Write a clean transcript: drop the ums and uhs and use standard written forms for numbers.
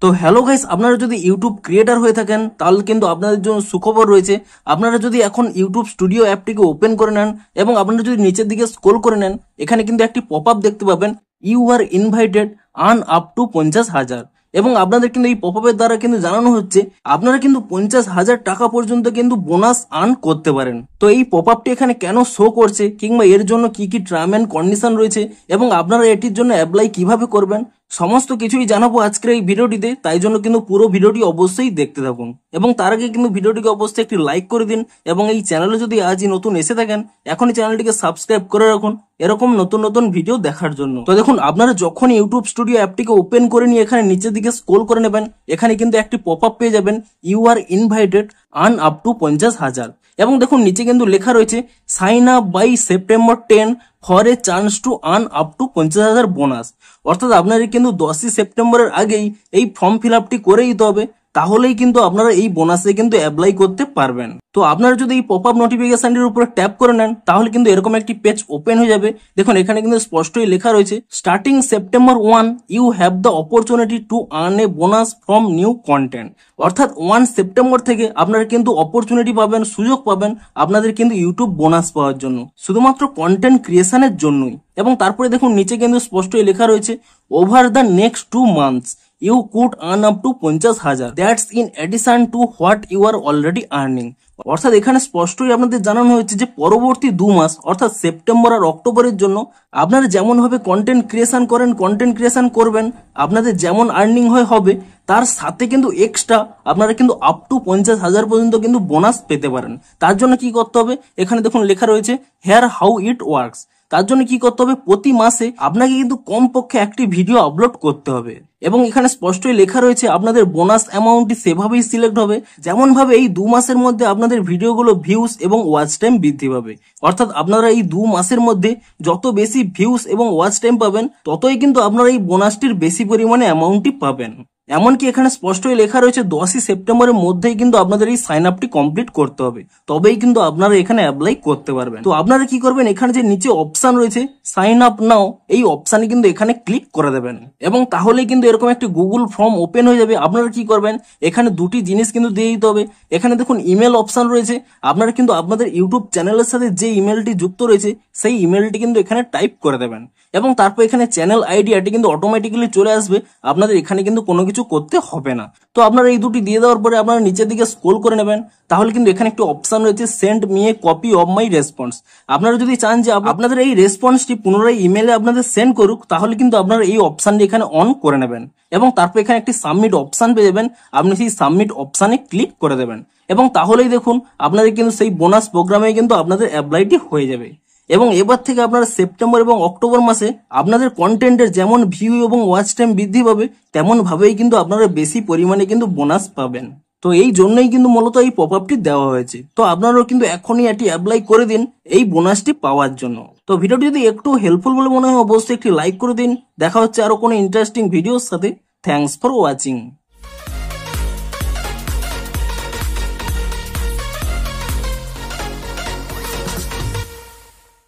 তো hello guys, আপনারা যদি ইউটিউব ক্রিয়েটার হয়ে থাকেন তাহলে কিন্তু আপনাদের জন্য সুখবর রয়েছে। আপনারা যদি এখন ইউটিউব স্টুডিও অ্যাপটিকে ওপেন করে নেন এবং আপনারা যদি নিচের দিকে স্ক্রল করে নেন, এখানে কিন্তু একটি পপ আপ দেখতে পাবেন, you are invited, earn up to 50,000। এবং আপনাদের কিন্তু এই পপ আপের দ্বারা কিন্তু জানানো হচ্ছে আপনারা কিন্তু 50,000 টাকা পর্যন্ত কিন্তু বোনাস আর্ন করতে পারেন। তো এই পপ আপটি এখানে কেন শো করছে কিংবা এর জন্য কি কি টার্ম এন্ড কন্ডিশন রয়েছে এবং আপনারা এটির জন্য অ্যাপ্লাই কিভাবে করবেন, সমস্ত কিছুই জানাবো আজকের এই ভিডিওটিতে। তাই জন্য কিন্তু পুরো ভিডিওটি অবশ্যই দেখতে থাকুন এবং তার আগে কিন্তু ভিডিওটিকে অবশ্যই একটি লাইক করে দিন এবং এই চ্যানেলে যদি আজই নতুন এসে থাকেন এখনই চ্যানেলটিকে সাবস্ক্রাইব করে রাখুন এরকম নতুন নতুন ভিডিও দেখার জন্য। তো দেখুন, আপনারা যখন ইউটিউব স্টুডিও অ্যাপটিকে ওপেন করে নিয়ে এখানে নিচের দিকে স্ক্রল করে নেবেন, এখানে কিন্তু একটি পপ আপ পেয়ে যাবেন, you are invited, earn up to 50,000। এবং দেখুন নিচে কিন্তু লেখা রয়েছে sign up by September 10 for a chance to earn up to 50,000 bonus. অর্থাৎ আপনাদের কিন্তু 10ই সেপ্টেম্বরের আগেই এই ফর্ম ফিল আপটি করে দিতে হবে, তাহলেই কিন্তু আপনারা এই বোনাসে কিন্তু অ্যাপ্লাই করতে পারবেন। তো আপনারা যদি এই পপ আপ নোটিফিকেশনটির উপরে ট্যাপ করে নেন তাহলে কিন্তু এরকম একটি পেজ ওপেন হয়ে যাবে। দেখুন এখানে কিন্তু স্পষ্টই লেখা রয়েছে starting September 1 you have the opportunity to earn a bonus from new content. অর্থাৎ 1 সেপ্টেম্বর থেকে আপনারা কিন্তু অপরচুনিটি পাবেন, সুযোগ পাবেন আপনাদের কিন্তু ইউটিউব বোনাস পাওয়ার জন্য, শুধুমাত্র কন্টেন্ট ক্রিয়েশনের জন্যই। এবং তারপরে দেখুন নিচে কিন্তু স্পষ্টই লেখা রয়েছে over the next 2 months you could earn up to 50,000, that's in addition to what you are already earning। অর্থাৎ এখানে স্পষ্টই আপনাদের জানানো হয়েছে যে পরবর্তী 2 মাস অর্থাৎ সেপ্টেম্বর আর অক্টোবরের জন্য আপনারা যেমন ভাবে কন্টেন্ট ক্রিয়েশন করবেন, আপনাদের যেমন আর্নিং হবে তার সাথে কিন্তু এক্সট্রা আপনারা কিন্তু আপ টু 50,000 পর্যন্ত কিন্তু বোনাস পেতে পারেন। তার জন্য কি করতে হবে, এখানে দেখুন লেখা রয়েছে হেয়ার হাউ ইট ওয়ার্কস। তার জন্য কি করতে হবে, প্রতি মাসে আপনাকে কিন্তু কমপক্ষে একটি ভিডিও আপলোড করতে হবে এবং এখানে স্পষ্টই লেখা রয়েছে আপনাদের বোনাস অ্যামাউন্টটি সেভাবেই সিলেক্ট হবে যেমন ভাবে এই 2 মাসের মধ্যে আপনাদের ভিডিওগুলো ভিউজ এবং ওয়াচ টাইম বৃদ্ধি পাবে। অর্থাৎ আপনারা এই 2 মাসের মধ্যে যত বেশি ভিউজ এবং ওয়াচ টাইম পাবেন ততই কিন্তু আপনারা এই বোনাসটির বেশি পরিমাণে অ্যামাউন্টটি পাবেন। এমনকি এখানে স্পষ্টই লেখা রয়েছে 10ই সেপ্টেম্বরের মধ্যেই কিন্তু আপনাদের এই সাইন আপটি কমপ্লিট করতে হবে, তবেই কিন্তু আপনারা এখানে অ্যাপ্লাই করতে পারবেন। তো আপনারা কি করবেন, এখানে যে নিচে অপশন রয়েছে সাইন আপ নাও, এই অপশানে কিন্তু এখানে ক্লিক করে দেবেন এবং তাহলেই কিন্তু এরকম একটি গুগল ফর্ম ওপেন হয়ে যাবে। আপনারা কি করবেন, এখানে দুটি জিনিস কিন্তু দিয়ে দিতে হবে। এখানে দেখুন ইমেল অপশন রয়েছে, আপনারা কিন্তু আপনাদের ইউটিউব চ্যানেলের সাথে যে ইমেলটি যুক্ত রয়েছে সেই ইমেলটি কিন্তু এখানে টাইপ করে দেবেন এবং তারপর এখানে চ্যানেল আইডি এটি কিন্তু অটোমেটিক্যালি চলে আসবে, আপনাদের এখানে কিন্তু কোনো কিছু করতে হবে না। তো আপনারা এই দুটি দিয়ে দেওয়ার পরে আপনারা নিচের দিকে স্ক্রল করে নেবেন, তাহলে কিন্তু এখানে একটি অপশন রয়েছে send me a copy of my response. আপনারা যদি চান যে আপনাদের এই রেসপন্সটি পুনরায় ইমেলে আপনাদের সেন্ড করুক তাহলে কিন্তু আপনারা এই অপশনটি এখানে অন করে নেবেন এবং তারপর এখানে একটি সাবমিট অপশন পেয়ে যাবেন, আপনি সেই সাবমিট অপশনে ক্লিক করে দেবেন এবং তাহলেই দেখুন আপনাদের কিন্তু সেই বোনাস প্রোগ্রামে কিন্তু আপনাদের অ্যাপ্লাইটি হয়ে যাবে। এবং এবার থেকে আপনারা সেপ্টেম্বর এবং অক্টোবর মাসে আপনাদের কন্টেন্টের যেমন ভিউ এবং ওয়াচ টাইম বৃদ্ধি পাবে তেমন ভাবেই কিন্তু আপনারা বেশি পরিমাণে কিন্তু বোনাস পাবেন। তো এই জন্যই কিন্তু মূলত এই পপ আপটি দেওয়া হয়েছে। তো আপনারাও কিন্তু এখনই এটি অ্যাপ্লাই করে দিন এই বোনাসটি পাওয়ার জন্য। তো ভিডিওটি যদি একটু হেল্পফুল বলে মনে হয় অবশ্যই একটি লাইক করে দিন। দেখা হচ্ছে আরো কোনো ইন্টারেস্টিং ভিডিওর সাথে। Thanks for watching.